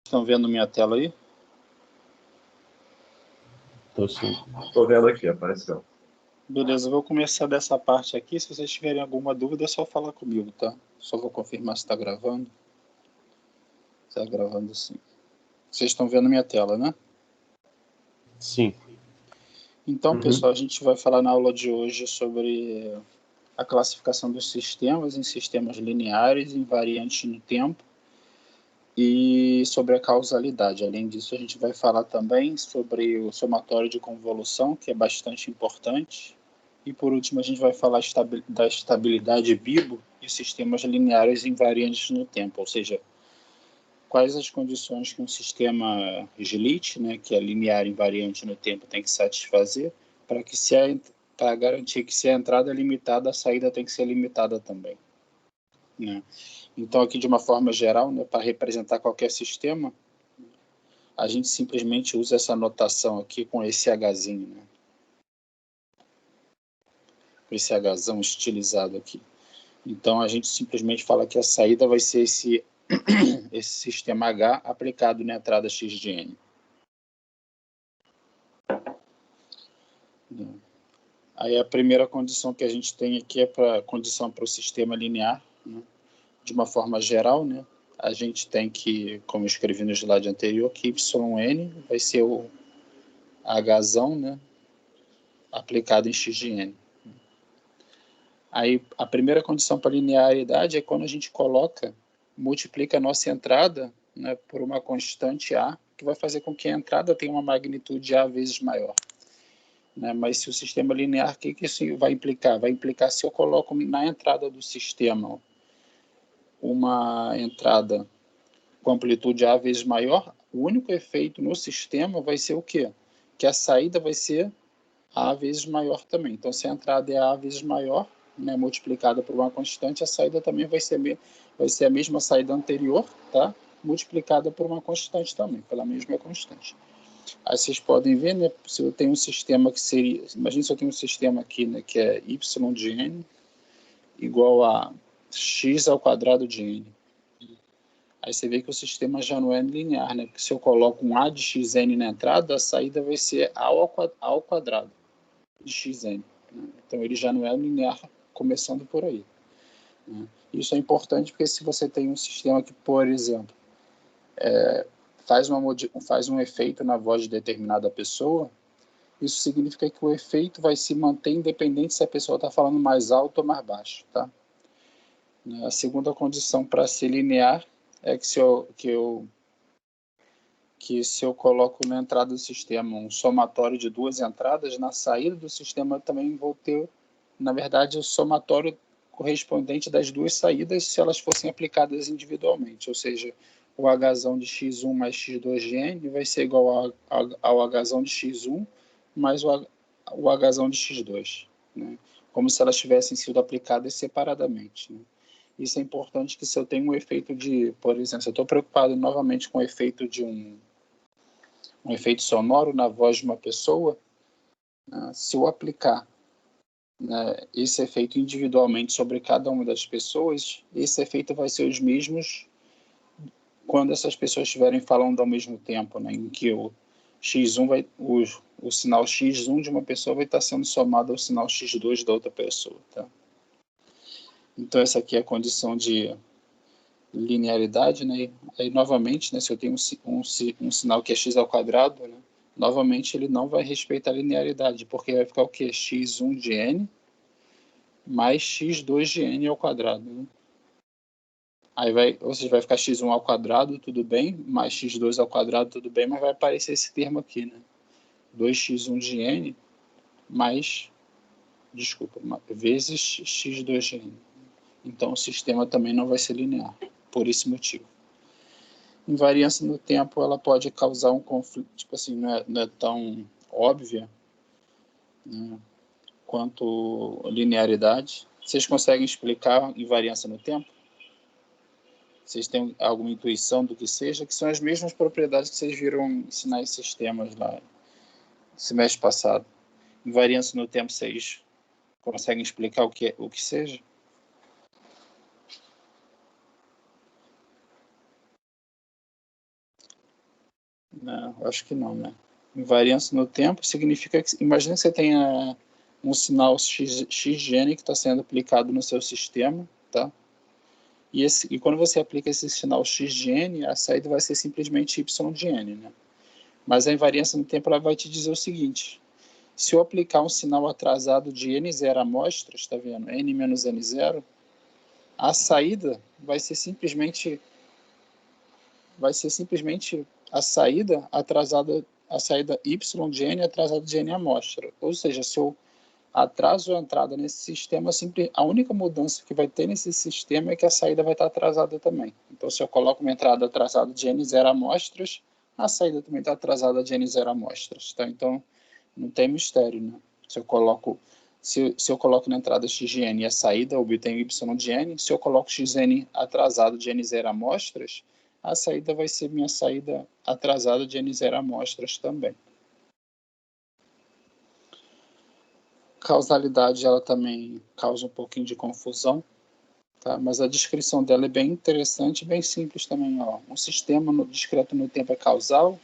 Estão vendo minha tela aí? Tô sim. Tô vendo aqui, apareceu. Beleza, eu vou começar dessa parte aqui. Se vocês tiverem alguma dúvida, é só falar comigo, tá? Só vou confirmar se está gravando. Está gravando sim. Vocês estão vendo minha tela, né? Sim. Então, pessoal, a gente vai falar na aula de hoje sobre a classificação dos sistemas em sistemas lineares, invariantes no tempo, e sobre a causalidade. Além disso, a gente vai falar também sobre o somatório de convolução, que é bastante importante. E, por último, a gente vai falar da estabilidade Bibo e sistemas lineares invariantes no tempo, ou seja, quais as condições que um sistema Schlitt, né, que é linear invariante no tempo, tem que satisfazer para garantir que se a entrada é limitada, a saída tem que ser limitada também, né? Então, aqui, de uma forma geral, né, para representar qualquer sistema, a gente simplesmente usa essa notação aqui com esse Hzinho, né? Esse Hzão estilizado aqui. Então, a gente simplesmente fala que a saída vai ser esse sistema H aplicado na entrada x de n. Aí a primeira condição que a gente tem aqui é para condição para o sistema linear, né? De uma forma geral, né? A gente tem que, como eu escrevi no slide anterior, que yn vai ser o Hzão, né, aplicado em x de n. Aí a primeira condição para linearidade é quando a gente multiplica a nossa entrada, né, por uma constante A, que vai fazer com que a entrada tenha uma magnitude A vezes maior, né? Mas se o sistema linear, o que isso vai implicar? Vai implicar se eu coloco na entrada do sistema uma entrada com amplitude A vezes maior, o único efeito no sistema vai ser o quê? Que a saída vai ser A vezes maior também. Então, se a entrada é A vezes maior, né, multiplicada por uma constante, a saída também vai ser a mesma saída anterior, tá? Multiplicada por uma constante também, pela mesma constante. Aí vocês podem ver, né, se eu tenho um sistema que seria... Imagina se eu tenho um sistema aqui, né, que é y de n igual a x ao quadrado de n. Aí você vê que o sistema já não é linear, né? Porque se eu coloco um a de xn na entrada, a saída vai ser a ao quadrado de xn. Né? Então ele já não é linear, começando por aí. Né? Isso é importante porque se você tem um sistema que, por exemplo, faz um efeito na voz de determinada pessoa, isso significa que o efeito vai se manter independente se a pessoa está falando mais alto ou mais baixo. Tá? A segunda condição para ser linear é que se eu coloco na entrada do sistema um somatório de duas entradas, na saída do sistema também vou ter, na verdade, o somatório correspondente das duas saídas se elas fossem aplicadas individualmente, ou seja, o Hzão de x1 mais x2 de n vai ser igual ao Hzão de x1 mais o Hzão de x2, né? Como se elas tivessem sido aplicadas separadamente, né? Isso é importante que se eu tenho um efeito de, por exemplo, se eu estou preocupado novamente com o efeito de um efeito sonoro na voz de uma pessoa, né, se eu aplicar, né, esse efeito individualmente sobre cada uma das pessoas, esse efeito vai ser os mesmos quando essas pessoas estiverem falando ao mesmo tempo, né, em que o sinal x1 de uma pessoa vai estar sendo somado ao sinal x2 da outra pessoa. Tá? Então essa aqui é a condição de linearidade, né? Aí novamente, né, se eu tenho um sinal que é x ao quadrado, né, novamente ele não vai respeitar a linearidade, porque vai ficar o quê? x1 de n mais x2 de n ao quadrado, né? Aí ou seja, vai ficar x1 ao quadrado, tudo bem, mais x2 ao quadrado, tudo bem, mas vai aparecer esse termo aqui, né? 2x1 de n vezes x2 de n. Então o sistema também não vai ser linear, por esse motivo. Invariância no tempo, ela pode causar um conflito, tipo assim, não é tão óbvia, né, quanto linearidade. Vocês conseguem explicar invariância no tempo? Vocês têm alguma intuição do que seja? Que são as mesmas propriedades que vocês viram ensinar em sistemas lá no semestre passado. Invariância no tempo, vocês conseguem explicar o que seja? Não, eu acho que não, né? Invariância no tempo significa que, imagina que você tenha um sinal xn que está sendo aplicado no seu sistema, tá? E quando você aplica esse sinal x de n, a saída vai ser simplesmente y de n, né? Mas a invariância no tempo ela vai te dizer o seguinte: se eu aplicar um sinal atrasado de n0 amostras, está vendo? N menos n0, a saída vai ser simplesmente a saída atrasada, a saída y de n atrasada de n amostra. Ou seja, se eu atraso a entrada nesse sistema, a única mudança que vai ter nesse sistema é que a saída vai estar atrasada também. Então, se eu coloco uma entrada atrasada de n0 amostras, a saída também está atrasada de n0 amostras. Tá? Então, não tem mistério, né? Se eu coloco na entrada x de n e a saída obtenho y de n, se eu coloco xn atrasado de n0 amostras, a saída vai ser minha saída atrasada de n0 amostras também. Causalidade, ela também causa um pouquinho de confusão, tá? Mas a descrição dela é bem interessante e bem simples também. Ó. Um sistema discreto no tempo é causal,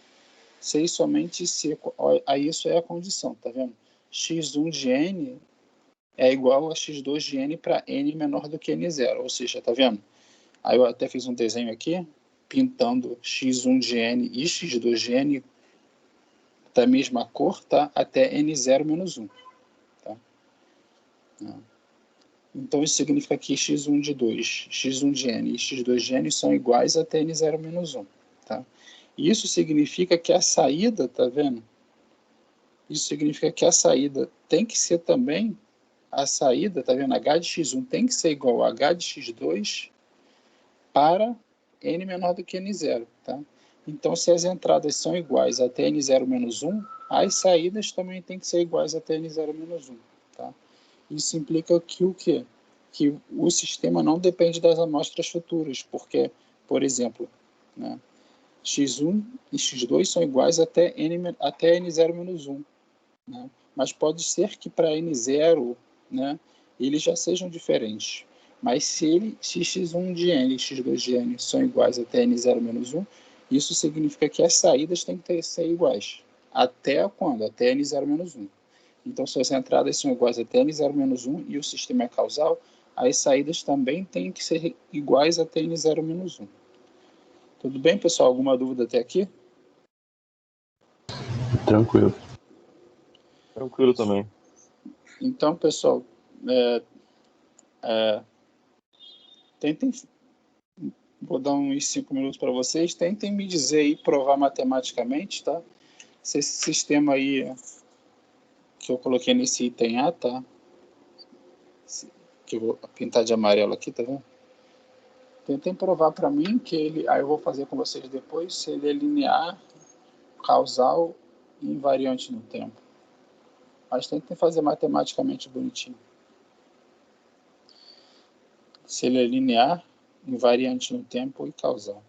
se e somente se... Aí isso é a condição, tá vendo? x1 de n é igual a x2 de n para n menor do que n0, ou seja, tá vendo? Aí eu até fiz um desenho aqui, pintando x1 de n e x2 de n da mesma cor, tá? Até n0 menos 1. Tá? Então isso significa que x1 de 2, x1 de n e x2 de n são iguais até n0 menos 1. Tá? E isso significa que a saída, tá vendo? Isso significa que a saída tem que ser também, a saída, tá vendo? H de x1 tem que ser igual a H de x2 para n menor do que n0, tá? Então, se as entradas são iguais até n0 menos 1, as saídas também têm que ser iguais até n0 menos 1, tá? Isso implica que o quê? Que o sistema não depende das amostras futuras, porque, por exemplo, né, x1 e x2 são iguais até n0 menos 1, né? Mas pode ser que para n0, né, eles já sejam diferentes. Mas se x1 de n e x2 de n são iguais até n0 menos 1, isso significa que as saídas têm que ser iguais. Até quando? Até n0 menos 1. Então, se as entradas são iguais até n0 menos 1 e o sistema é causal, as saídas também têm que ser iguais até n0 menos 1. Tudo bem, pessoal? Alguma dúvida até aqui? Tranquilo. Tranquilo também. Então, pessoal, tentem, vou dar uns 5 minutos para vocês, tentem me dizer e provar matematicamente, tá? Se esse sistema aí que eu coloquei nesse item A, tá? Que eu vou pintar de amarelo aqui, tá vendo? Tentem provar para mim que ele, aí eu vou fazer com vocês depois, se ele é linear, causal e invariante no tempo. Mas tentem fazer matematicamente bonitinho. Se ele é linear, invariante no tempo e causal.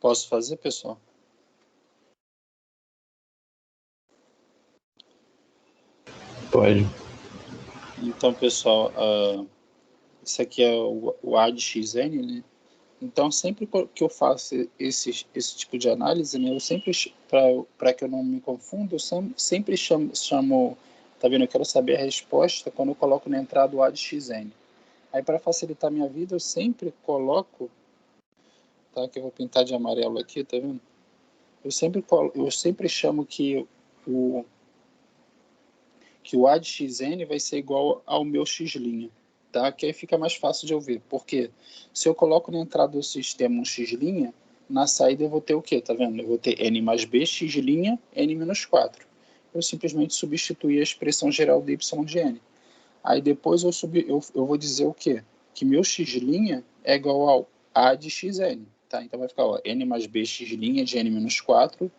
Posso fazer, pessoal? Pode. Então, pessoal, isso aqui é o A de xn, né? Então, sempre que eu faço esse tipo de análise, né, eu sempre, para que eu não me confunda, eu sempre chamo, tá vendo? Eu quero saber a resposta quando eu coloco na entrada o A de xn. Aí, para facilitar a minha vida, eu sempre coloco, tá? Que eu vou pintar de amarelo aqui, tá vendo? Eu sempre chamo que o A de xn vai ser igual ao meu x', tá? Que aí fica mais fácil de eu ver. Porque se eu coloco na entrada do sistema um x', na saída eu vou ter o quê? Tá vendo? Eu vou ter n mais b, x', n menos 4. Eu simplesmente substituí a expressão geral de y de n. Aí depois eu vou dizer o quê? Que meu x' é igual ao a de xn. Tá? Então vai ficar ó, n mais b, x' de n menos 4,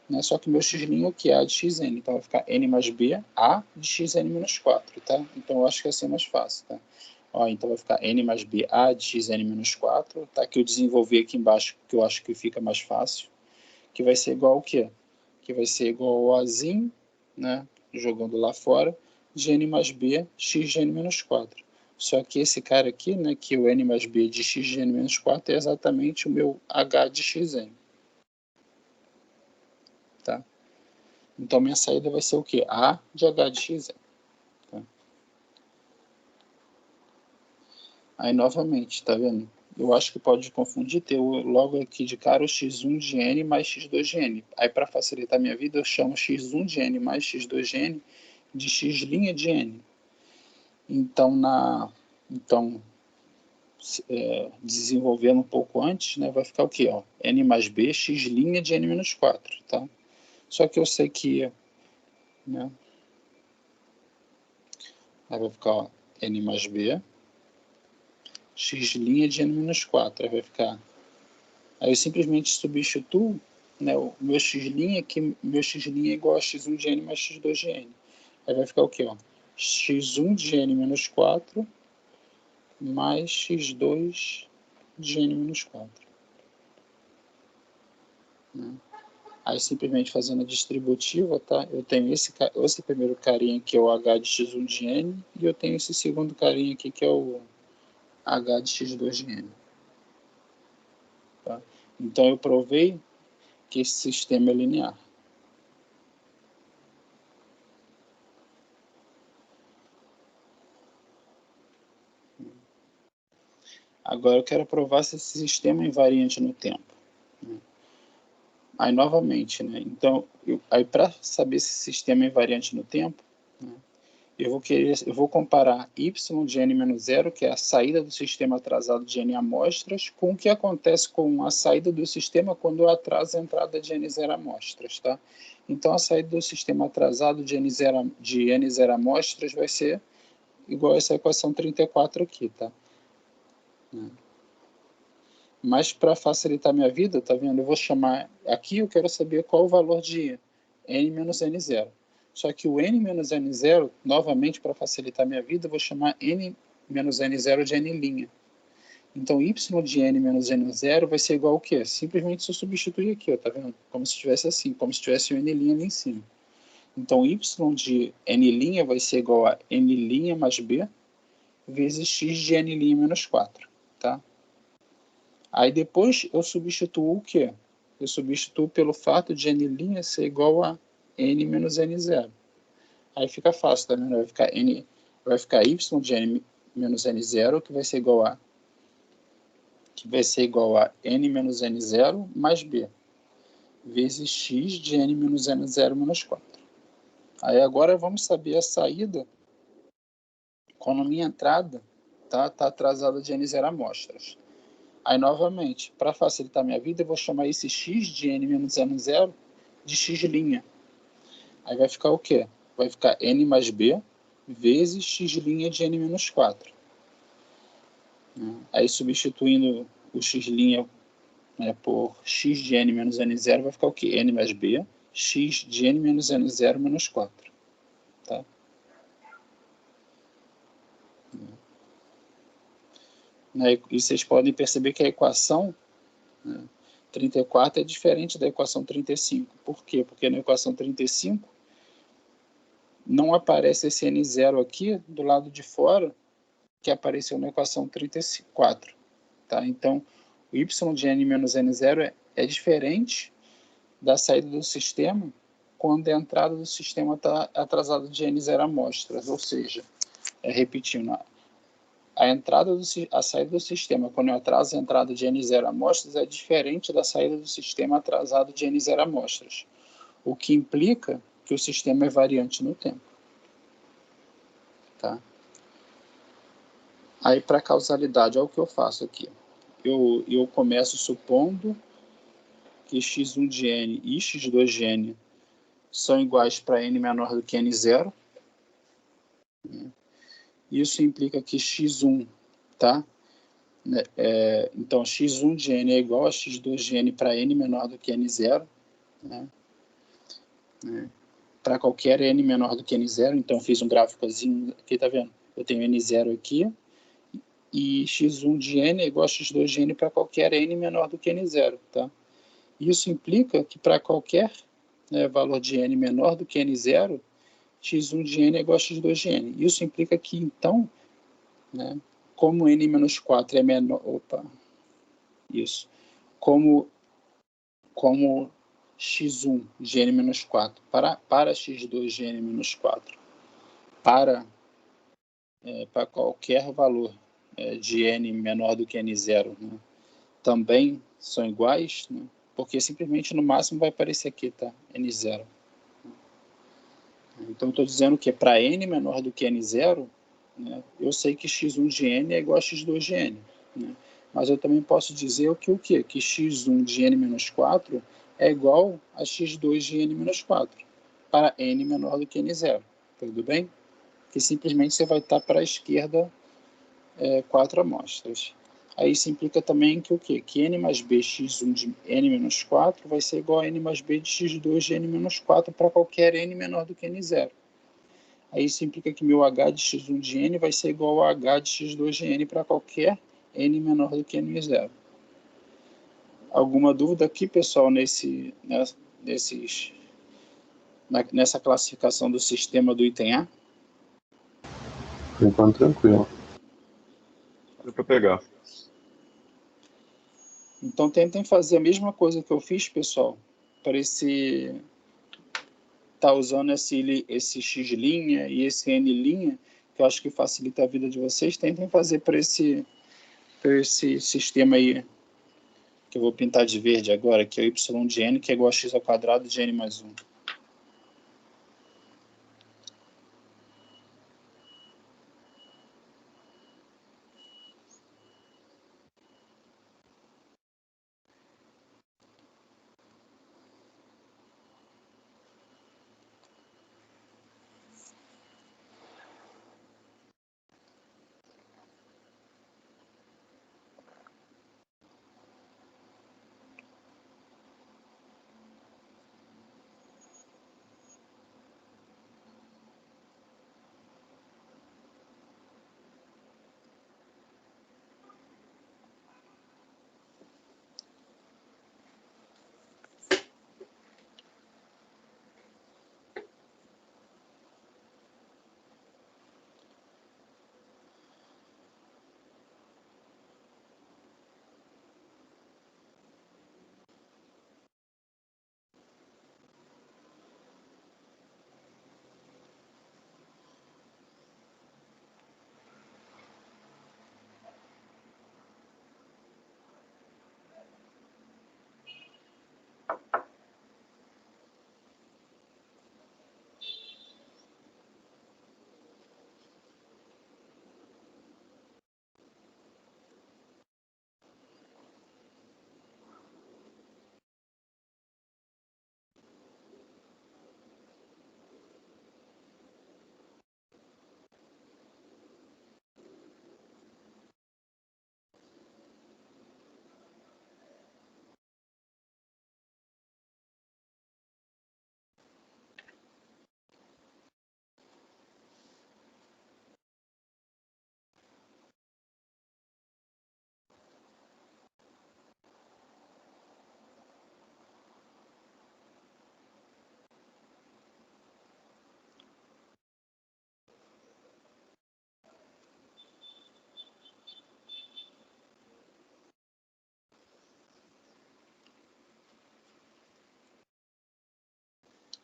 né? Só que meu x' é o que? A de xn. Então vai ficar n mais b, a de xn menos 4. Tá? Então eu acho que assim é mais fácil. Tá? Ó, então vai ficar n mais b, a de xn menos 4. Tá? Que eu desenvolvi aqui embaixo, que eu acho que fica mais fácil. Que vai ser igual ao quê? Que vai ser igual ao azinho, né? Jogando lá fora, de n mais b, x de n menos 4. Só que esse cara aqui, né, que o n mais b de x de n menos 4 é exatamente o meu h de xn. Tá? Então, minha saída vai ser o quê? A de h de xn. Tá? Aí, novamente, tá vendo? Eu acho que pode confundir, ter logo aqui de cara o x1 de n mais x2 de n. Aí, para facilitar a minha vida, eu chamo x1 de n mais x2 de n de x' de n. Então, desenvolvendo um pouco antes, né, vai ficar o quê? Ó? N mais b, x' de n menos 4. Tá? Só que eu sei que... Né, aí vai ficar ó, n mais b, x' de n menos 4. Aí vai ficar... Aí eu simplesmente substituo, né, o meu x', que meu x' é igual a x1 de n mais x2 de n. Aí vai ficar o quê? Ó? x1 de n menos 4 mais x2 de n menos 4. Né? Aí simplesmente fazendo a distributiva, tá? Eu tenho esse primeiro carinha que é o h de x1 de n e eu tenho esse segundo carinha aqui que é o h de x2 de n. Tá? Então eu provei que esse sistema é linear. Agora eu quero provar se esse sistema é invariante no tempo. Né? Aí novamente, né? Então, aí para saber se esse sistema é invariante no tempo, né? Eu vou comparar y de n menos 0, que é a saída do sistema atrasado de n amostras, com o que acontece com a saída do sistema quando eu atraso a entrada de n0 amostras. Tá? Então, a saída do sistema atrasado de n0 amostras vai ser igual a essa equação 34 aqui. Tá? Mas para facilitar minha vida, tá vendo? Eu vou chamar aqui, eu quero saber qual o valor de n menos n0. Só que o n menos n0, novamente, para facilitar minha vida, eu vou chamar n menos n0 de n'. Então, y de n menos n0 vai ser igual ao quê? Simplesmente se eu substituir aqui, ó, tá vendo? Como se tivesse assim, como se tivesse o n' ali em cima. Então, y de n' vai ser igual a n' mais b vezes x de n' menos 4, tá? Aí depois eu substituo o quê? Eu substituo pelo fato de n' ser igual a n menos n0. Aí fica fácil, tá vendo? Vai ficar y de n menos n0, que vai ser igual a n menos n0 mais b, vezes x de n menos n0 menos 4. Aí agora vamos saber a saída quando a minha entrada tá atrasada de n0 amostras. Aí, novamente, para facilitar minha vida, eu vou chamar esse x de n menos n0 de x'. Aí vai ficar o quê? Vai ficar n mais b vezes x' de n menos 4. né? Aí substituindo o x', né, por x de n menos n0, vai ficar o quê? N mais b, x de n menos n0 menos 4. Tá? Né, e vocês podem perceber que a equação, né, 34 é diferente da equação 35. Por quê? Porque na equação 35 não aparece esse n0 aqui do lado de fora, que apareceu na equação 34. Tá? Então, o y de n menos n0 é diferente da saída do sistema quando a entrada do sistema está atrasada de n0 amostras, ou seja, repetindo, a saída do sistema quando eu atraso a entrada de n0 amostras é diferente da saída do sistema atrasado de n0 amostras, o que implica que o sistema é variante no tempo. Tá? Aí, para causalidade, olha o que eu faço aqui. Eu começo supondo que x1 de n e x2 de n são iguais para n menor do que n0. Isso implica que x1, tá? Então, x1 de n é igual a x2 de n para n menor do que n0. Né? Para qualquer n menor do que n0, então fiz um gráficozinho aqui, tá vendo? Eu tenho n0 aqui, e x1 de n é igual a x2 de n para qualquer n menor do que n0, tá? Isso implica que para qualquer, né, valor de n menor do que n0, x1 de n é igual a x2 de n. Isso implica que, então, né, como n menos 4 é menor... Opa! Isso. Como x1 de n menos 4 para x2 de n menos 4 para qualquer valor de n menor do que n0, né, também são iguais, né, porque simplesmente no máximo vai aparecer aqui, tá? n0. Então, eu estou dizendo que para n menor do que n0, né, eu sei que x1 de n é igual a x2 de n. Né? Mas eu também posso dizer que o quê? Que x1 de n menos 4 é igual a x2 de n menos 4 para n menor do que n0. Tudo bem? Que simplesmente você vai estar para a esquerda 4 amostras. Aí isso implica também que o quê? Que n mais b x1 de n menos 4 vai ser igual a n mais b de x2 de n menos 4 para qualquer n menor do que n0. Aí isso implica que meu h de x1 de n vai ser igual a h de x2 de n para qualquer n menor do que n0. Alguma dúvida aqui, pessoal, nessa classificação do sistema do item A? Por enquanto, tranquilo. Deu para pegar. Então, tentem fazer a mesma coisa que eu fiz, pessoal, para tá usando esse x' e esse n', que eu acho que facilita a vida de vocês. Tentem fazer para esse sistema aí, que eu vou pintar de verde agora, que é o y de n, que é igual a x ao quadrado de n mais 1.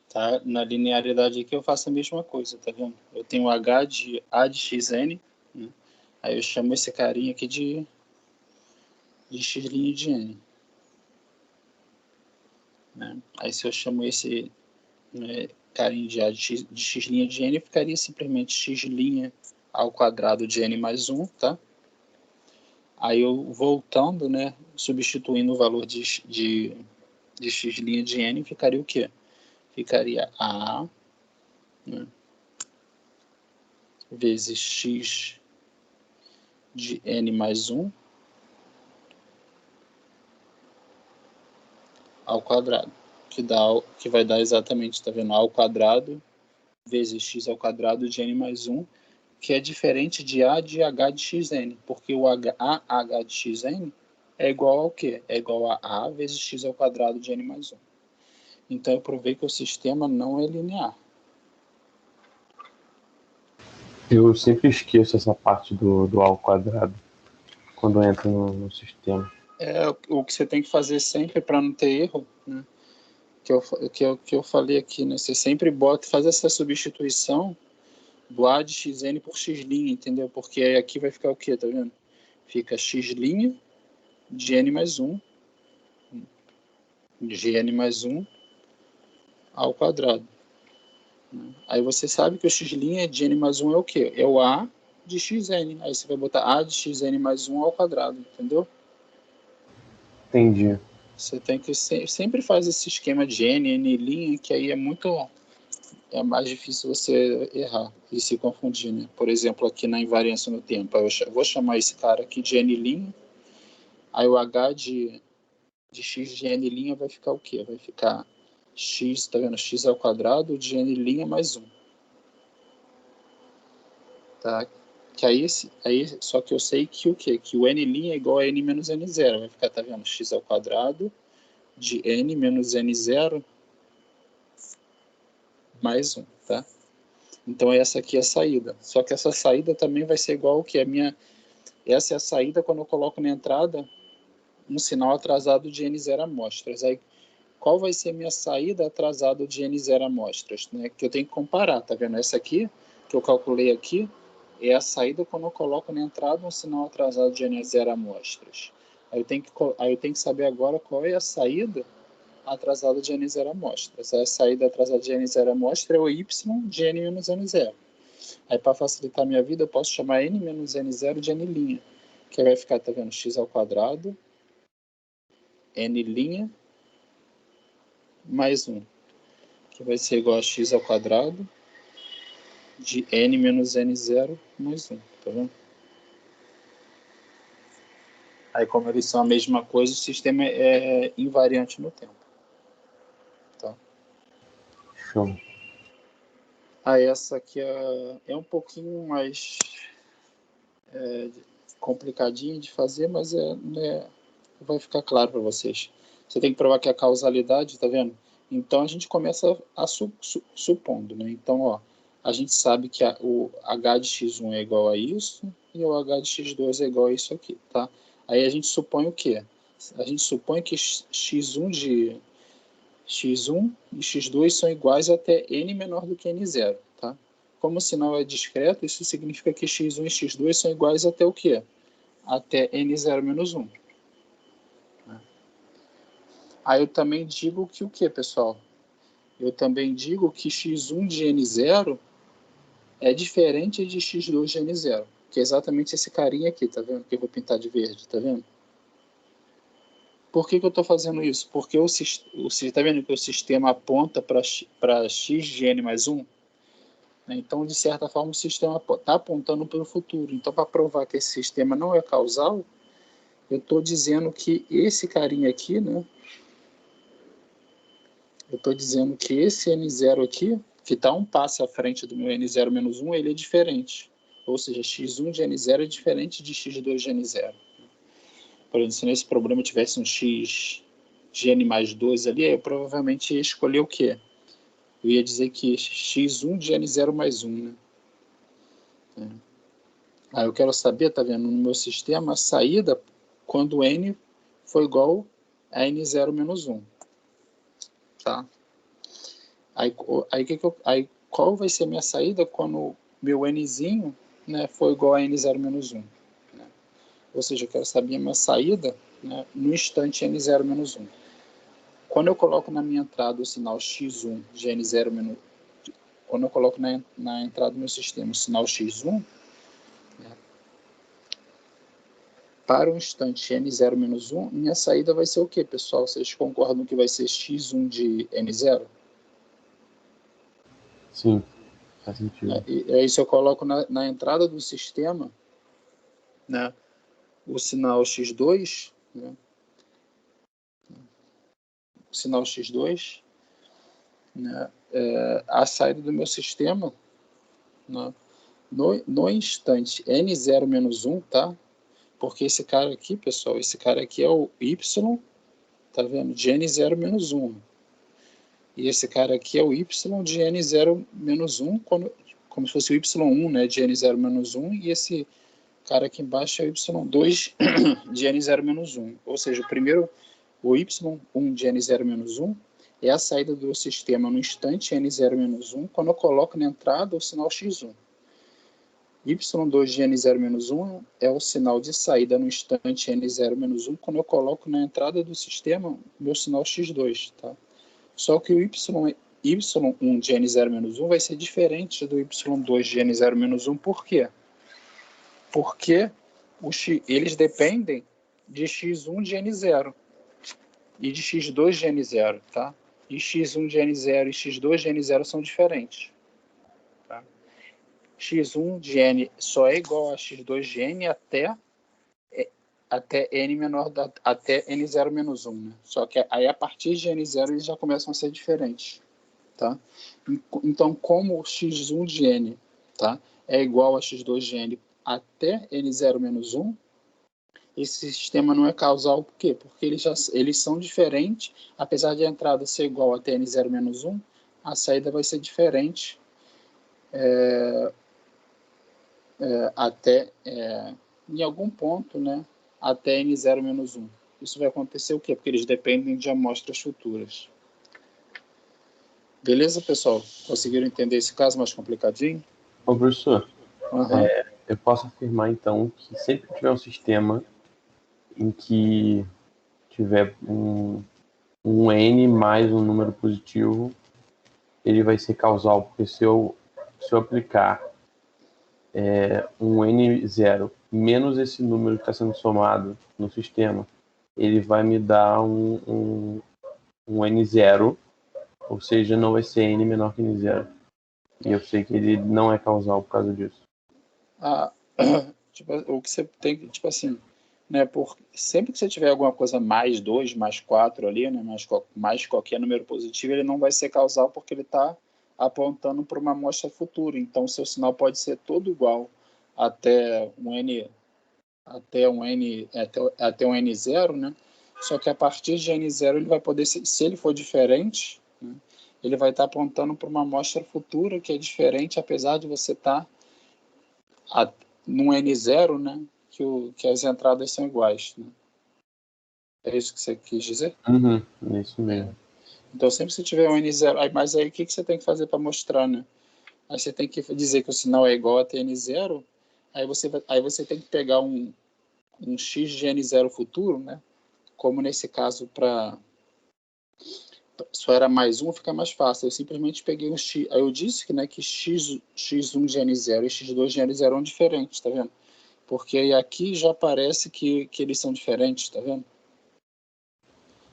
Tá? Na linearidade aqui eu faço a mesma coisa, tá vendo? Eu tenho H de A de xn, né? Aí eu chamo esse carinha aqui de x' de n. Né? Aí se eu chamo esse carinha de A de x' de n, ficaria simplesmente x' ao quadrado de n mais 1, tá? Aí eu voltando, né, substituindo o valor de x' de n, ficaria o quê? Ficaria A, né, vezes x de n mais 1 ao quadrado, que vai dar exatamente, tá vendo? A ao quadrado vezes x ao quadrado de n mais 1, que é diferente de A de h de xn, porque o h de xn é igual ao quê? É igual a A vezes x ao quadrado de n mais 1. Então eu provei que o sistema não é linear. Eu sempre esqueço essa parte do A ao quadrado quando eu entro no sistema. O que você tem que fazer sempre para não ter erro, né? Que eu falei aqui, né? Você sempre faz essa substituição do A de xn por x', entendeu? Porque aí aqui vai ficar o quê, tá vendo? Fica x' de n mais 1, de n mais 1 ao quadrado. Aí você sabe que o x' de n mais 1 é o quê? É o A de xn. Aí você vai botar A de xn mais 1 ao quadrado, entendeu? Entendi. Você tem que sempre faz esse esquema de n', que aí é mais difícil você errar e se confundir, né? Por exemplo, aqui na invariância no tempo, eu vou chamar esse cara aqui de n', aí o h de x de n' vai ficar o quê? Vai ficar x, tá vendo? X ao quadrado de n' mais 1. Tá? Que aí, só que eu sei que o quê? Que o n' é igual a n menos n0. Vai ficar, tá vendo? X ao quadrado de n menos n0 mais 1, tá? Então essa aqui é a saída. Só que essa saída também vai ser igual ao que essa é a saída quando eu coloco na entrada um sinal atrasado de n0 amostras. Aí qual vai ser a minha saída atrasada de n0 amostras? Né? Que eu tenho que comparar, tá vendo? Essa aqui, que eu calculei aqui, é a saída quando eu coloco na entrada um sinal atrasado de n0 amostras. Aí eu tenho que saber agora qual é a saída atrasada de n0 amostras. A saída atrasada de n0 amostra é o y de n menos n0. Aí, para facilitar a minha vida, eu posso chamar n menos n0 de n', que vai ficar, tá vendo, x ao quadrado, n' mais 1, que vai ser igual a x ao quadrado de n menos n0 mais 1, tá vendo? Aí, como eles são a mesma coisa, o sistema é invariante no tempo. Tá? Show. Aí, essa aqui é um pouquinho mais complicadinha de fazer, mas vai ficar claro para vocês. Você tem que provar que a causalidade, tá vendo? Então, a gente começa supondo, né? Então, ó, a gente sabe que o h de x1 é igual a isso e o h de x2 é igual a isso aqui, tá? Aí a gente supõe o quê? A gente supõe que x1 e x2 são iguais até n menor do que n0, tá? Como o sinal é discreto, isso significa que x1 e x2 são iguais até o quê? Até n0 menos 1. Aí eu também digo que o quê, pessoal? Eu também digo que x1 de n0 é diferente de x2 de n0, que é exatamente esse carinha aqui, tá vendo? Que eu vou pintar de verde, tá vendo? Por que eu estou fazendo isso? Porque tá vendo que o sistema aponta para x de n mais 1? Então, de certa forma, o sistema está apontando para o futuro. Então, para provar que esse sistema não é causal, eu estou dizendo que esse carinha aqui, né? Eu estou dizendo que esse N0 aqui, que está um passo à frente do meu N0 menos 1, ele é diferente. Ou seja, x1 de N0 é diferente de x2 de N0. Por exemplo, se nesse problema tivesse um x de N mais 2 ali, eu provavelmente ia escolher o quê? Eu ia dizer que x1 de N0 mais 1, né? Aí eu quero saber, tá vendo, no meu sistema, a saída quando n for igual a n0 menos 1. Tá? Aí qual vai ser a minha saída quando meu nzinho, né, for igual a n0 menos 1? Né? Ou seja, eu quero saber a minha saída, né, no instante n0 menos 1. Quando eu coloco na minha entrada o sinal x1 de n0 menos 1, quando eu coloco na entrada do meu sistema o sinal x1, né, para o instante n0 menos 1, minha saída vai ser o quê, pessoal? Vocês concordam que vai ser x1 de n0? Sim, faz sentido. E aí, se eu coloco na entrada do sistema, né, o sinal x2, né, o sinal x2, né, a saída do meu sistema, né, no instante n0 menos 1, tá? Porque esse cara aqui, pessoal, esse cara aqui é o y, tá vendo? De n0 menos 1. E esse cara aqui é o y de n0 menos 1, como se fosse o y1, né, de n0 menos 1, e esse cara aqui embaixo é o y2 de n0 menos 1. Ou seja, o y1 de n0 menos 1 é a saída do sistema no instante n0 menos 1, quando eu coloco na entrada o sinal x1. y2 de n0 menos 1 é o sinal de saída no instante n0 menos 1, quando eu coloco na entrada do sistema o meu sinal x2. Tá? Só que o y1 de n0 menos 1 vai ser diferente do y2 de n0 menos 1. Por quê? Porque eles dependem de x1 de n0 e de x2 de n0, tá? E x1 de n0 e x2 de n0 são diferentes. Tá? x1 de n só é igual a x2 de n até n menor até n0 menos 1. Né? Só que aí a partir de n0 eles já começam a ser diferentes. Tá? Então, como x1 de n, tá, é igual a x2 de n até n0 menos 1, esse sistema não é causal. Por quê? Porque eles são diferentes, apesar de a entrada ser igual até n0 menos 1, a saída vai ser diferente até em algum ponto, né, até n0 menos 1. Isso vai acontecer o quê? Porque eles dependem de amostras futuras. Beleza, pessoal? Conseguiram entender esse caso mais complicadinho? Ô, professor, Uhum. eu posso afirmar, então, que sempre que tiver um sistema em que tiver um n mais um número positivo, ele vai ser causal, porque se eu aplicar um n0 menos esse número que está sendo somado no sistema, ele vai me dar um n0, ou seja, não vai ser n menor que n0. E eu sei que ele não é causal por causa disso. Tipo, o que você tem que, tipo assim, né, sempre que você tiver alguma coisa mais 2, mais 4 ali, né, mais qualquer número positivo, ele não vai ser causal porque ele está apontando para uma amostra futura. Então, seu sinal pode ser todo igual até um n n0, né? Só que a partir de n0 ele vai poder, se ele for diferente, né, ele vai estar apontando para uma amostra futura que é diferente, apesar de você estar num n0, né, que as entradas são iguais. Né? É isso que você quis dizer? É isso mesmo. Então, sempre que você tiver um n0, mas aí o que você tem que fazer para mostrar, né? Aí você tem que dizer que o sinal é igual a n0, aí você tem que pegar um x de n0 futuro, né? Como nesse caso só era mais um, fica mais fácil. Eu simplesmente peguei um x. Aí eu disse que, né, que x1 de n0 e x2 de n0 eram diferentes, tá vendo? Porque aí aqui já parece que eles são diferentes, tá vendo?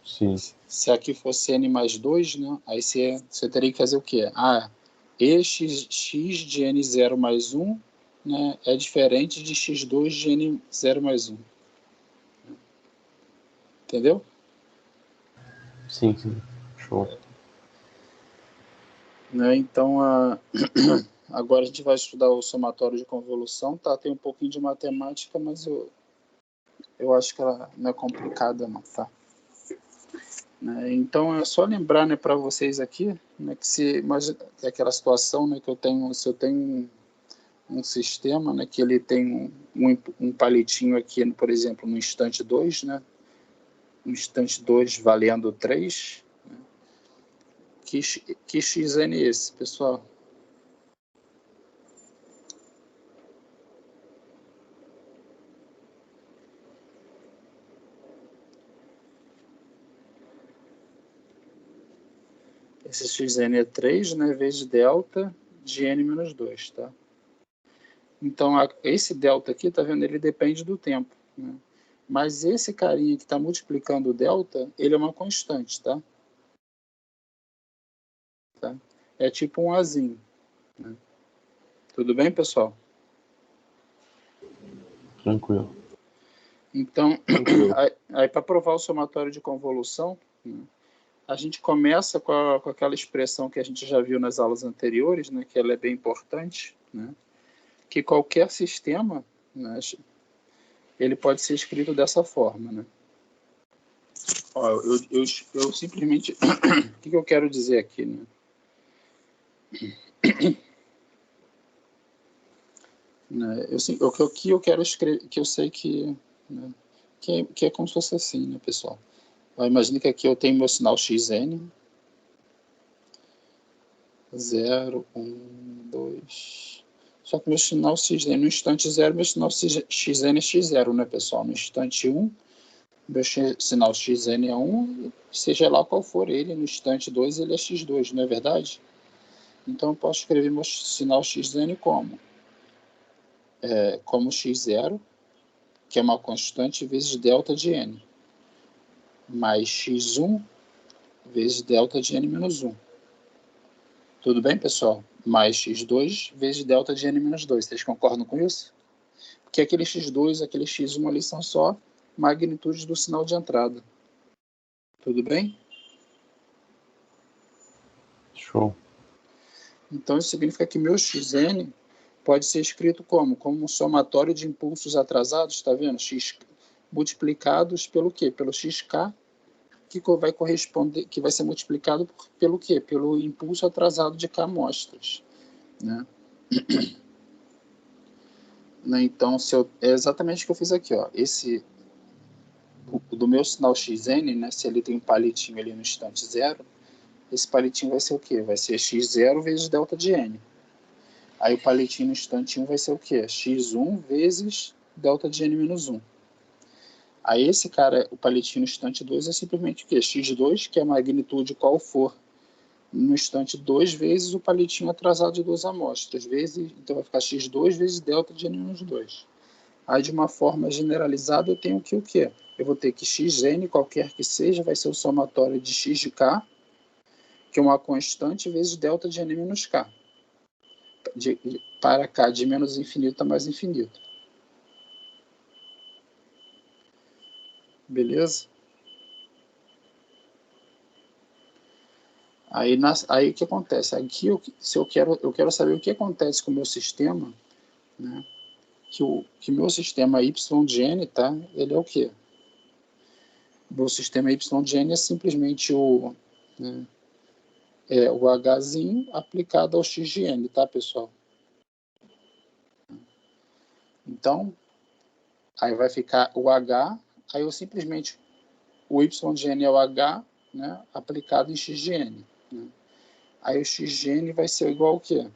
Sim. Se aqui fosse n mais 2, né, aí você teria que fazer o quê? X de n0 mais 1, né, é diferente de x2 de n0 mais 1. Entendeu? Sim. Show. Né, então, agora a gente vai estudar o somatório de convolução, tá? Tem um pouquinho de matemática, mas eu acho que ela não é complicada, não, tá? Né, então, é só lembrar, né, para vocês aqui, né, que se imagina aquela situação, né, que se eu tenho um sistema, né, que ele tem um palitinho aqui, por exemplo, no instante 2, né, no instante 2 valendo 3, né, Que xn é esse, pessoal? Esse xn é 3, né, vezes delta de n menos 2, tá? Então, esse delta aqui, tá vendo? Ele depende do tempo, né? Mas esse carinha que está multiplicando o delta, ele é uma constante, tá? É tipo um azinho, né? Tudo bem, pessoal? Tranquilo. Então, aí para provar o somatório de convolução, né, a gente começa com aquela expressão que a gente já viu nas aulas anteriores, né, que ela é bem importante, né, que qualquer sistema, né, ele pode ser escrito dessa forma, né? Ó, eu simplesmente... o que eu quero dizer aqui, né? O que eu quero escrever, que eu sei que, né, que é como se fosse assim, né, pessoal? Imagine que aqui eu tenho meu sinal xn, 0, 1, 2. Só que meu sinal xn no instante 0, meu sinal xn é x0, né, pessoal? No instante 1, meu sinal xn é 1, seja lá qual for ele, no instante 2 ele é x2, não é verdade? Então eu posso escrever meu sinal xn como? Como x0, que é uma constante, vezes delta de n, mais x1 vezes delta de n menos 1. Tudo bem, pessoal? Mais x2 vezes delta de n menos 2. Vocês concordam com isso? Porque aquele x2, aquele x1 ali são só magnitudes do sinal de entrada. Tudo bem? Show. Então isso significa que meu xn pode ser escrito como? Como um somatório de impulsos atrasados, está vendo? X multiplicados pelo quê? Pelo xk, que vai corresponder, que vai ser multiplicado pelo quê? Pelo impulso atrasado de k amostras, né? Então, é exatamente o que eu fiz aqui, ó. Do meu sinal xn, né? Se ele tem um palitinho ali no instante 0, esse palitinho vai ser o quê? Vai ser x0 vezes delta de n. Aí o palitinho no instante 1 vai ser o quê? x1 vezes delta de n menos 1. Aí esse cara, o palitinho no instante 2 é simplesmente o quê? x2, que é a magnitude qual for, no instante 2 vezes o palitinho atrasado de 2 amostras. Então vai ficar x2 vezes delta de n menos 2. Aí de uma forma generalizada eu tenho que o quê? Eu vou ter que xn, qualquer que seja, vai ser o somatório de x de k, que é uma constante, vezes delta de n menos k. Para k de menos infinito a mais infinito. Beleza? Aí o que acontece? Aqui se eu quero saber o que acontece com o meu sistema, né? Que meu sistema y de n, tá? Ele é o quê? Meu sistema y de n é simplesmente o Hzinho aplicado ao x de n, tá, pessoal? Então, aí vai ficar o h, aí eu simplesmente, o y de n é o h, né, aplicado em x de n. Né? Aí o x de n vai ser igual ao quê?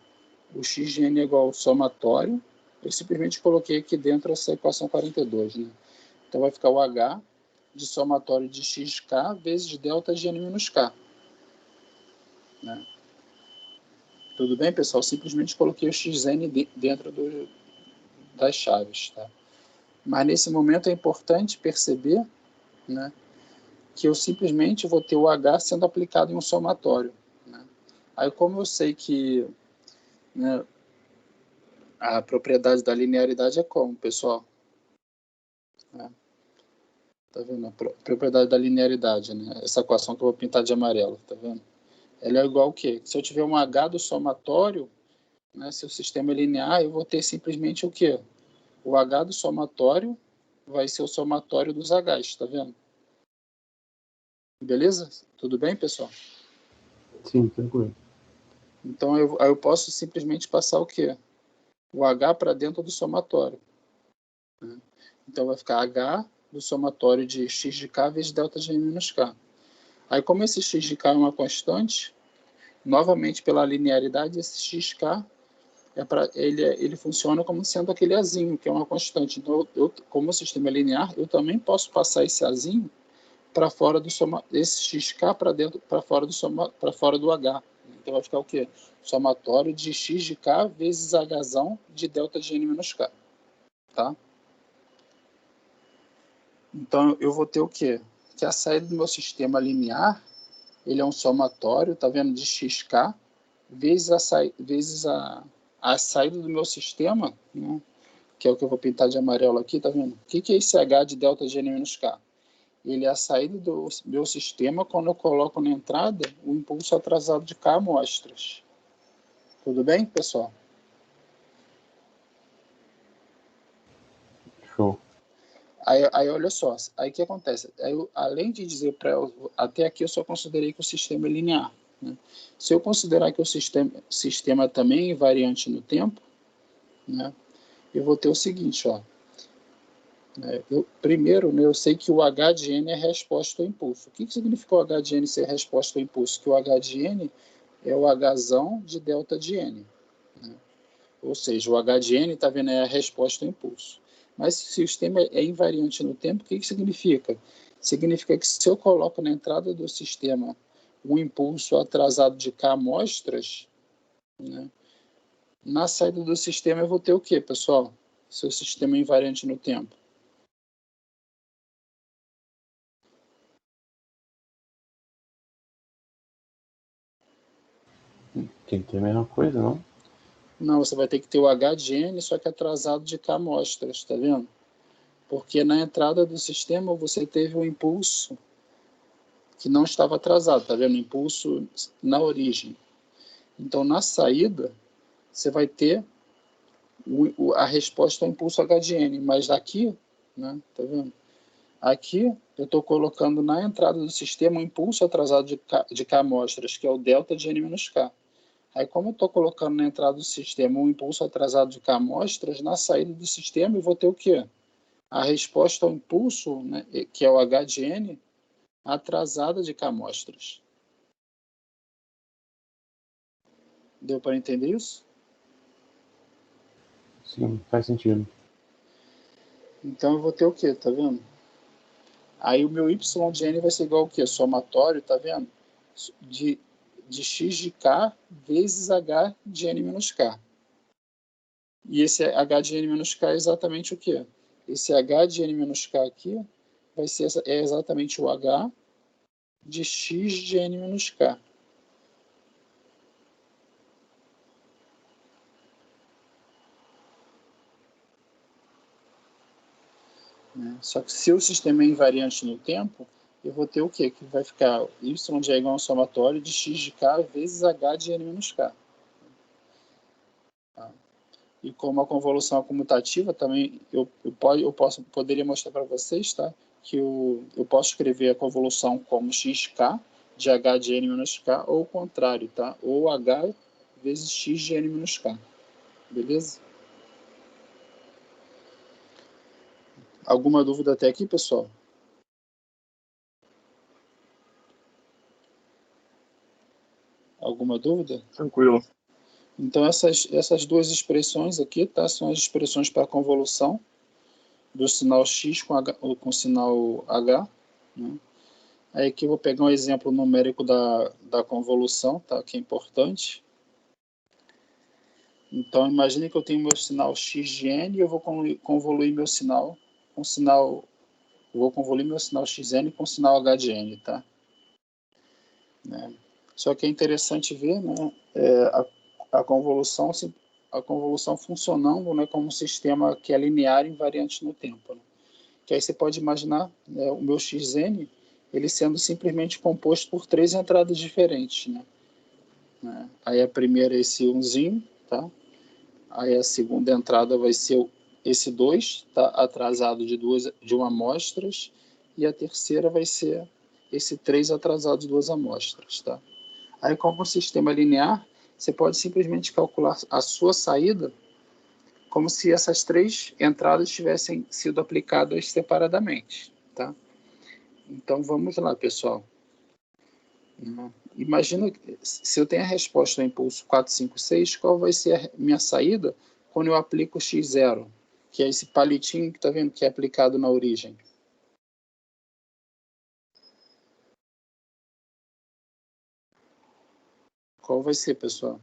O x de n é igual ao somatório, eu simplesmente coloquei aqui dentro essa equação 42, né? Então vai ficar o h de somatório de xk vezes delta de n menos k. Né? Tudo bem, pessoal? Simplesmente coloquei o xn dentro das chaves. Tá? Mas nesse momento é importante perceber, né, que eu simplesmente vou ter o h sendo aplicado em um somatório. Né? Aí como eu sei que, né, a propriedade da linearidade é como, pessoal? Tá vendo? A propriedade da linearidade, né? Essa equação que eu vou pintar de amarelo, tá vendo? Ela é igual ao quê? Se eu tiver um h do somatório, né, se o sistema é linear, eu vou ter simplesmente o quê? O h do somatório vai ser o somatório dos h's, tá vendo? Beleza? Tudo bem, pessoal? Sim, tranquilo. Então eu posso simplesmente passar o quê? O h para dentro do somatório. Né? Então vai ficar h do somatório de x de k vezes delta de n menos k. Aí como esse x de k é uma constante, Novamente, pela linearidade, esse xk ele funciona como sendo aquele azinho, que é uma constante. Então, como o sistema é linear, eu também posso passar esse azinho para fora do esse xk para fora do h. Então vai ficar o quê? Somatório de x de k vezes hzão de delta de n menos k. Tá? Então eu vou ter o quê? Que a saída do meu sistema linear, ele é um somatório, tá vendo, de xk vezes a saída do meu sistema, né, que é o que eu vou pintar de amarelo aqui, tá vendo? O que é esse h de delta de n menos k? Ele é a saída do meu sistema quando eu coloco na entrada o impulso atrasado de k amostras. Tudo bem, pessoal? Show. Aí olha só, aí o que acontece? Aí além de dizer para até aqui eu só considerei que o sistema é linear. Né? Se eu considerar que o sistema também é invariante no tempo, né, eu vou ter o seguinte, ó. Primeiro, né, eu sei que o H de N é resposta ao impulso. O que significa o H de N ser resposta ao impulso? Que o H de N é o Hzão de delta de N. Né? Ou seja, o H de N, tá vendo, é a resposta ao impulso. Mas se o sistema é invariante no tempo, o que significa? Significa que se eu coloco na entrada do sistema um impulso atrasado de k amostras, né, na saída do sistema eu vou ter o quê, pessoal? Se o sistema é invariante no tempo. Tem que ter a mesma coisa, não? Não, você vai ter que ter o H de N, só que atrasado de k amostras, tá vendo? Porque na entrada do sistema você teve um impulso que não estava atrasado, tá vendo? Impulso na origem. Então, na saída, você vai ter a resposta ao impulso H de N, mas aqui, né, tá vendo? Aqui, eu estou colocando na entrada do sistema um impulso atrasado de k amostras, que é o delta de N menos K. Aí, como eu estou colocando na entrada do sistema um impulso atrasado de k amostras, na saída do sistema eu vou ter o quê? A resposta ao impulso, né, que é o H de N, atrasada de k amostras. Deu para entender isso? Sim, faz sentido. Então eu vou ter o quê? Tá vendo? Aí o meu y de n vai ser igual ao quê? Somatório, tá vendo? De x de k vezes h de n menos k. E esse h de n menos k é exatamente o quê? Esse h de n menos k aqui é exatamente o h de x de n menos k. Né? Só que se o sistema é invariante no tempo, eu vou ter o quê? Que vai ficar y de é igual ao somatório de x de k vezes h de n menos k. Tá? E como a convolução é comutativa, também poderia mostrar para vocês, tá? Que eu posso escrever a convolução como xk de h de n menos k, ou o contrário, tá? Ou h vezes x de n menos k. Beleza? Alguma dúvida até aqui, pessoal? Alguma dúvida? Tranquilo. Então, essas duas expressões aqui, tá? São as expressões para a convolução do sinal x com o sinal h, né? Aí aqui eu vou pegar um exemplo numérico da convolução, tá? Que é importante. Então, imagine que eu tenho meu sinal x de n e eu vou convoluir meu sinal com sinal... Eu vou convoluir meu sinal xn com sinal h de n, tá? Né? Só que é interessante ver, né, a convolução funcionando, né, como um sistema que é linear e invariante no tempo. Né? Que aí você pode imaginar, né, o meu xn ele sendo simplesmente composto por três entradas diferentes. Né? Aí a primeira é esse 1zinho, tá? Aí a segunda entrada vai ser esse 2, tá? Atrasado de uma amostras, e a terceira vai ser esse 3 atrasado de duas amostras. Tá? Aí, como o sistema é linear, você pode simplesmente calcular a sua saída como se essas três entradas tivessem sido aplicadas separadamente. Tá? Então, vamos lá, pessoal. imagina se eu tenho a resposta ao impulso 4, 5, 6, qual vai ser a minha saída quando eu aplico o x0, que é esse palitinho que está vendo que é aplicado na origem. Qual vai ser, pessoal?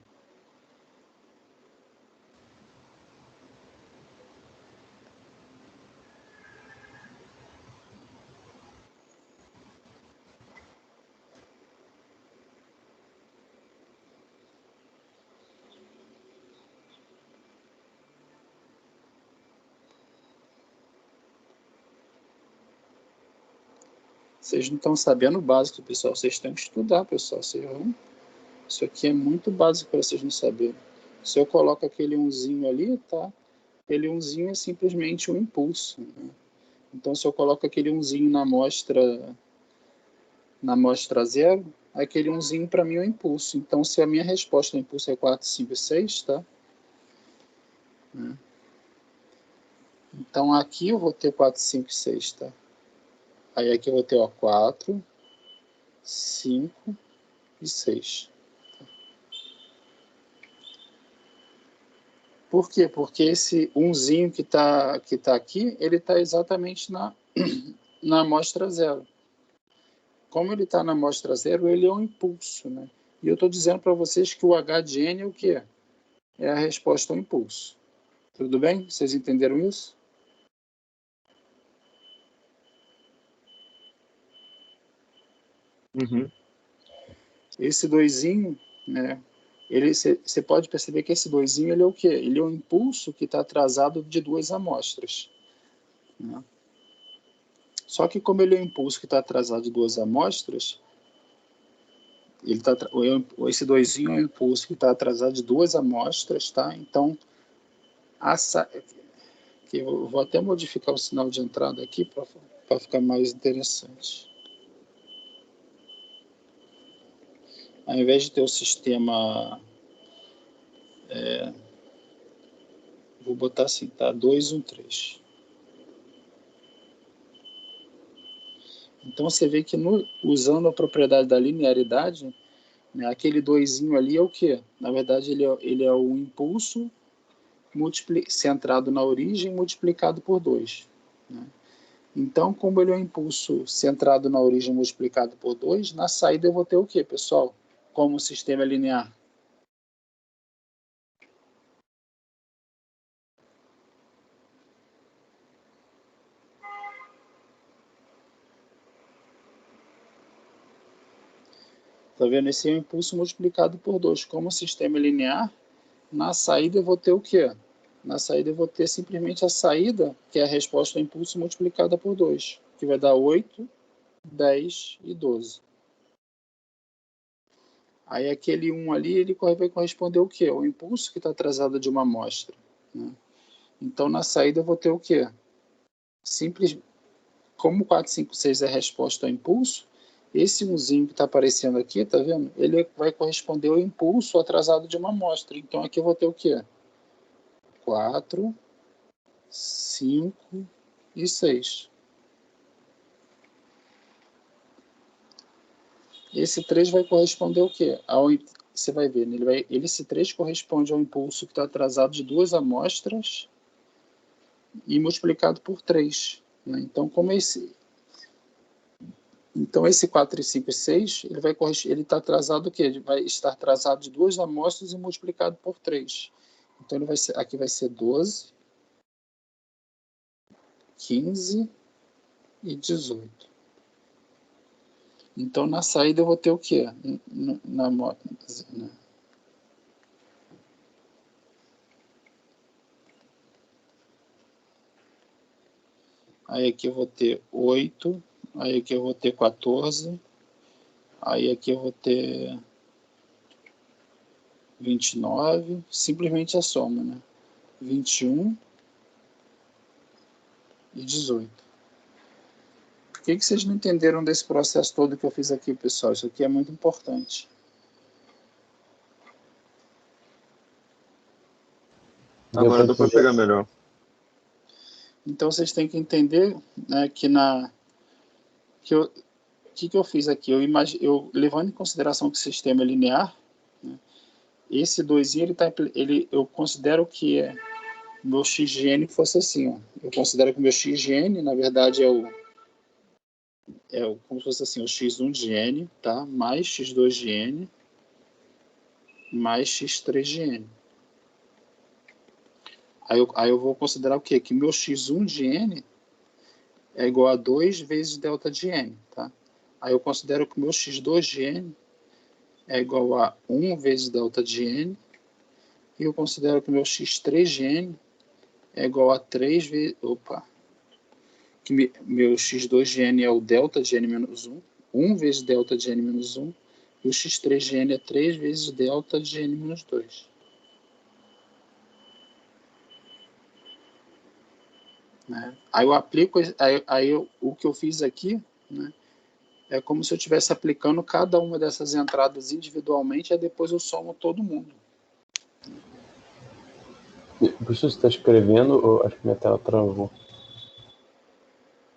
Vocês não estão sabendo o básico, pessoal. Vocês têm que estudar, pessoal. Isso aqui é muito básico para vocês não saberem. Se eu coloco aquele umzinho ali, tá? Aquele umzinho é simplesmente um impulso, né? Então, se eu coloco aquele umzinho na amostra 0, aquele umzinho para mim é um impulso. Então, se a minha resposta ao impulso é 4, 5 e 6, tá? Então, aqui eu vou ter 4, 5 e 6, tá? Aí aqui eu vou ter, ó, 4, 5 e 6. Por quê? Porque esse umzinho que tá aqui, ele está exatamente na amostra 0. Como ele está na amostra 0, ele é um impulso, né? E eu estou dizendo para vocês que o H de N é o quê? É a resposta ao impulso. Tudo bem? Vocês entenderam isso? Uhum. Esse doisinho, né? Você pode perceber que esse doisinho, ele é o quê? Ele é um impulso que está atrasado de 2 amostras, né? Só que como ele é um impulso que está atrasado de 2 amostras, esse doisinho é um impulso que está atrasado de 2 amostras, tá? Então, que eu vou até modificar o sinal de entrada aqui para ficar mais interessante. Ao invés de ter o sistema, vou botar assim, tá? 2, 1, 3. Então você vê que usando a propriedade da linearidade, né, aquele doisinho ali é o quê? Na verdade, ele é o impulso centrado na origem multiplicado por 2. Né? Então, como ele é um impulso centrado na origem multiplicado por 2, na saída eu vou ter o quê, pessoal? Como o sistema é linear. Tá vendo? Esse é o impulso multiplicado por 2. Como o sistema é linear, na saída eu vou ter o quê? Na saída eu vou ter simplesmente a saída, que é a resposta ao impulso multiplicada por 2, que vai dar 8, 10 e 12. Aí aquele 1 ali, ele vai corresponder ao quê? O impulso que está atrasado de uma amostra, né? Então, na saída eu vou ter o quê? Simples, como 4, 5, 6 é a resposta ao impulso, esse umzinho que está aparecendo aqui, tá vendo? Ele vai corresponder ao impulso atrasado de uma amostra. Então, aqui eu vou ter o quê? 4, 5 e 6. Esse 3 vai corresponder ao quê? Você vai ver, esse 3 corresponde ao impulso que está atrasado de 2 amostras e multiplicado por 3. Né? Então, esse 4, 5 e 6, ele está atrasado o quê? Ele vai estar atrasado de 2 amostras e multiplicado por 3. Então, aqui vai ser 12, 15 e 18. Então, na saída eu vou ter o quê? Aí aqui eu vou ter 8, aí aqui eu vou ter 14, aí aqui eu vou ter 29, simplesmente a soma, né? 21 e 18. Por que vocês não entenderam desse processo todo que eu fiz aqui, pessoal? Isso aqui é muito importante. Agora deu para pegar melhor. Então vocês têm que entender, né, que que eu fiz aqui? Eu levando em consideração que o sistema é linear, né, esse 2, eu considero que o meu x de n fosse assim. Ó. Eu considero que o meu x de n, na verdade, como se fosse assim, o x1 de n, tá? Mais x2 de n, mais x3 de n. Aí eu vou considerar o quê? Que meu x1 de n é igual a 2 vezes delta de n, tá? Aí eu considero que o meu x2 de n é igual a 1 vezes delta de n, e eu considero que o meu x3 de n é igual a 3 vezes... que meu x2 de n é o delta de n menos 1, 1 vezes delta de n menos 1, e o x3 de n é 3 vezes delta de n menos 2. Né? Aí eu aplico, o que eu fiz aqui, né, é como se eu estivesse aplicando cada uma dessas entradas individualmente, e depois eu somo todo mundo. Professor, você está escrevendo ou acho que minha tela travou?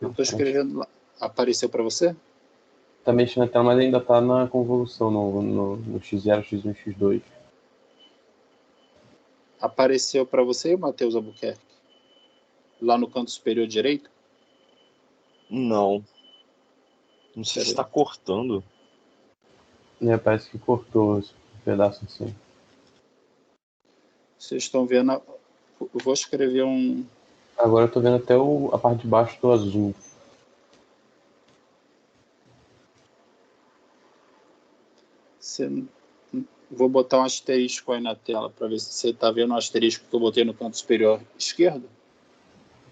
Eu estou escrevendo lá. Apareceu para você? Está mexendo na tela, mas ainda está na convolução no x0, x1, x2. Apareceu para você, Matheus Albuquerque? Lá no canto superior direito? Não. Não sei se está cortando. Parece que cortou esse pedaço assim. Vocês estão vendo... Eu vou escrever um... Agora eu estou vendo até a parte de baixo do azul. Vou botar um asterisco aí na tela para ver se você está vendo o asterisco que eu botei no canto superior esquerdo.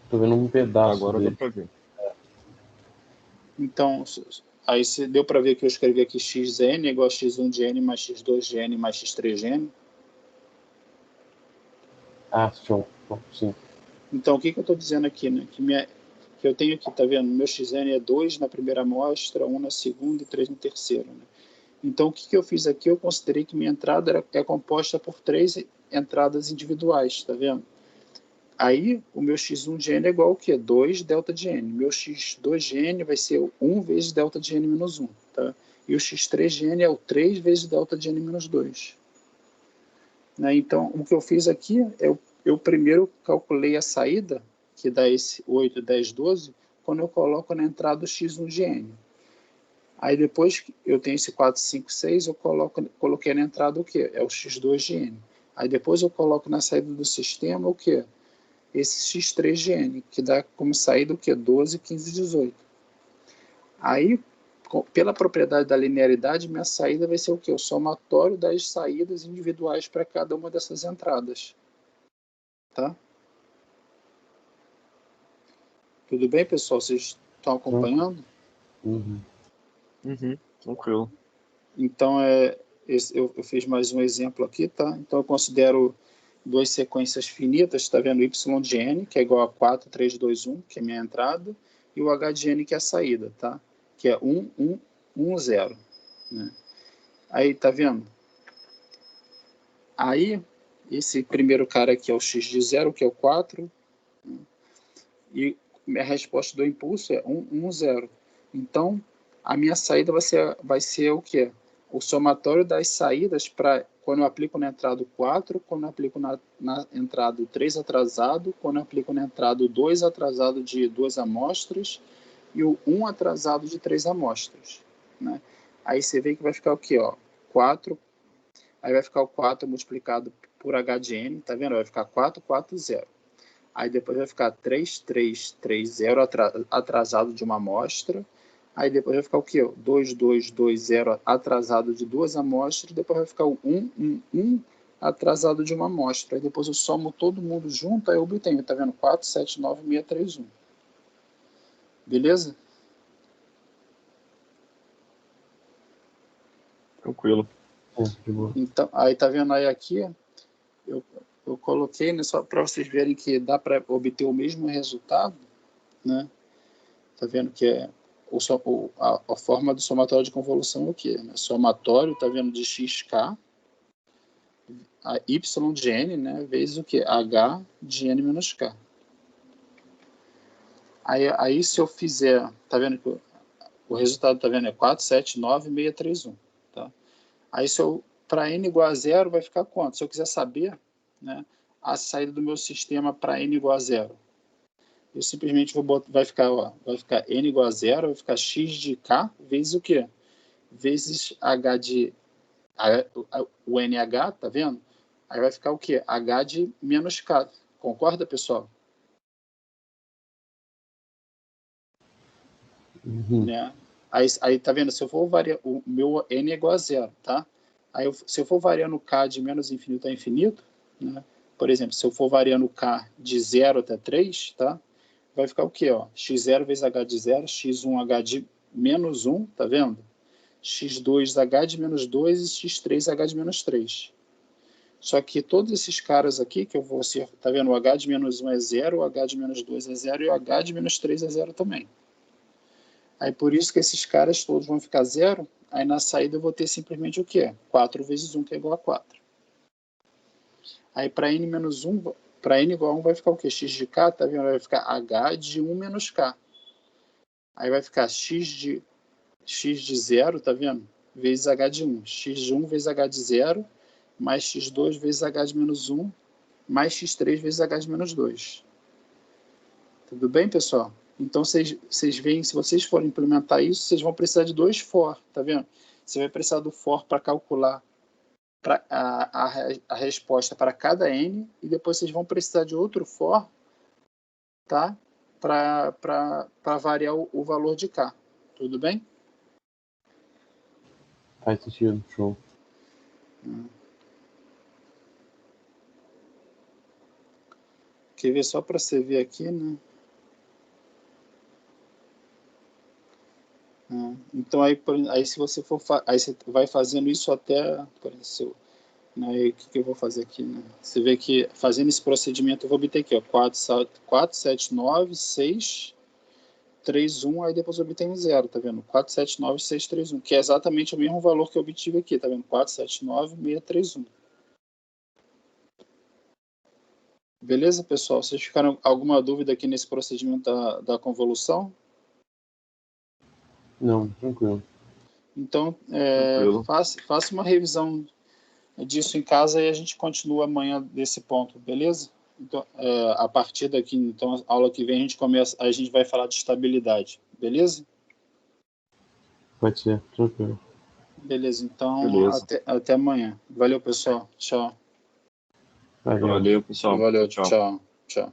Estou vendo um pedaço Agora dele. dá para ver. Então, aí deu para ver que eu escrevi aqui xn igual a x1 de n mais x2 de n mais x3 de n. Ah, show. Bom, sim. Então, o que eu estou dizendo aqui? Né? Que eu tenho aqui, tá vendo? Meu xn é 2 na primeira amostra, 1 na segunda e 3 na terceira. Né? Então, o que eu fiz aqui? Eu considerei que minha entrada é composta por 3 entradas individuais, tá vendo? Aí, o meu x1 de n é igual ao quê? 2 delta de n. Meu x2 de n vai ser 1 vezes delta de n menos 1. Tá? E o x3 de n é o 3 vezes delta de n menos 2. Né? Então, o que eu fiz aqui, eu primeiro calculei a saída, que dá esse 8, 10, 12, quando eu coloco na entrada o x1 de n. Aí depois eu tenho esse 4, 5, 6, eu coloquei na entrada o quê? É o x2 de n. Aí depois eu coloco na saída do sistema o quê? Esse x3 de n, que dá como saída o quê? 12, 15, 18. Aí, pela propriedade da linearidade, minha saída vai ser o quê? O somatório das saídas individuais para cada uma dessas entradas. Tá? Tudo bem, pessoal? Vocês estão acompanhando? Uhum. Tranquilo. Então, eu fiz mais um exemplo aqui, tá? Então, eu considero duas sequências finitas, está vendo? Y de n, que é igual a 4, 3, 2, 1, que é minha entrada, e o H de n, que é a saída, tá? Que é 1, 1, 1, 0. Né? Aí, tá vendo? Aí, esse primeiro cara aqui é o x de 0, que é o 4, né? E a resposta do impulso é 1, 1, 0. Então, a minha saída vai ser o quê? O somatório das saídas para quando eu aplico na entrada 4, quando eu aplico na entrada 3 atrasado, quando eu aplico na entrada 2 atrasado de 2 amostras e o 1 atrasado de 3 amostras. Né? Aí você vê que vai ficar o quê? Ó? 4, aí vai ficar o 4 multiplicado por H de n, tá vendo? Vai ficar 4, 4, 0. Aí depois vai ficar 3, 3, 3, 0 atrasado de uma amostra. Aí depois vai ficar o quê? 2, 2, 2, 0 atrasado de 2 amostras. Depois vai ficar o 1, 1, 1 atrasado de uma amostra. Aí depois eu somo todo mundo junto, aí eu obtenho, tá vendo? 4, 7, 9, 6, 3, 1. Beleza? Tranquilo. Então, aí tá vendo aí aqui, eu coloquei, né, só para vocês verem que dá para obter o mesmo resultado, né? Tá vendo que a forma do somatório de convolução é o quê? Somatório, tá vendo, de xk, a y de n, né, vezes o quê? H de n menos k. Aí se eu fizer, tá vendo que O resultado, tá vendo? É 479,631. Tá? Aí, para n igual a zero, vai ficar quanto? Se eu quiser saber, né, a saída do meu sistema para n igual a zero, eu simplesmente vai ficar n igual a zero, vai ficar x de k vezes o quê? Vezes h de... o NH, tá vendo? Aí vai ficar o quê? H de menos K. Concorda, pessoal? Uhum. Né? Aí tá vendo? Se eu for variar, o meu N é igual a zero, tá? Aí se eu for variando K de menos infinito a infinito, né? Por exemplo, se eu for variando K de 0 até 3, tá? Vai ficar o quê? Ó? x0 vezes H de 0, x1 H de menos 1, tá vendo? x2 H de menos 2 e x3 H de menos 3. Só que todos esses caras aqui, que eu vou ser, tá vendo? O H de menos 1 é 0, o H de menos 2 é 0 e o H de menos 3 é 0 também. Aí por isso que esses caras todos vão ficar 0, aí na saída eu vou ter simplesmente o quê? 4 vezes 1, que é igual a 4. Aí para n menos 1, para n igual a 1 vai ficar o quê? X de k, tá vendo? Vai ficar H de 1 menos k. Aí vai ficar x de 0, tá vendo? Vezes H de 1. X de 1 vezes H de 0, mais x2 vezes H de menos 1, mais x3 vezes H de menos 2. Tudo bem, pessoal? Então, vocês veem, se vocês forem implementar isso, vocês vão precisar de 2 for, tá vendo? Você vai precisar do for para calcular a resposta para cada n, e depois vocês vão precisar de outro for, tá? Para variar o valor de k. Tudo bem? Faz sentido, show. Quer ver só para você ver aqui, né? Então aí se você for aí você vai fazendo isso até, por exemplo, né, o que eu vou fazer aqui, né? Você vê que fazendo esse procedimento eu vou obter aqui, ó, 479,631, aí depois eu obtenho 0, tá vendo? 479,631, que é exatamente o mesmo valor que eu obtive aqui, tá vendo? 479,631. Beleza, pessoal? Vocês ficaram alguma dúvida aqui nesse procedimento da convolução? Não, tranquilo. Então, Tranquilo. faça uma revisão disso em casa e a gente continua amanhã desse ponto, beleza? Então, a partir daqui, então, a aula que vem a gente vai falar de estabilidade, beleza? Pode ser, tranquilo. Beleza, então Beleza. até amanhã. Valeu, pessoal. Tchau. Valeu. Valeu, pessoal. Valeu, Tchau. tchau. Tchau.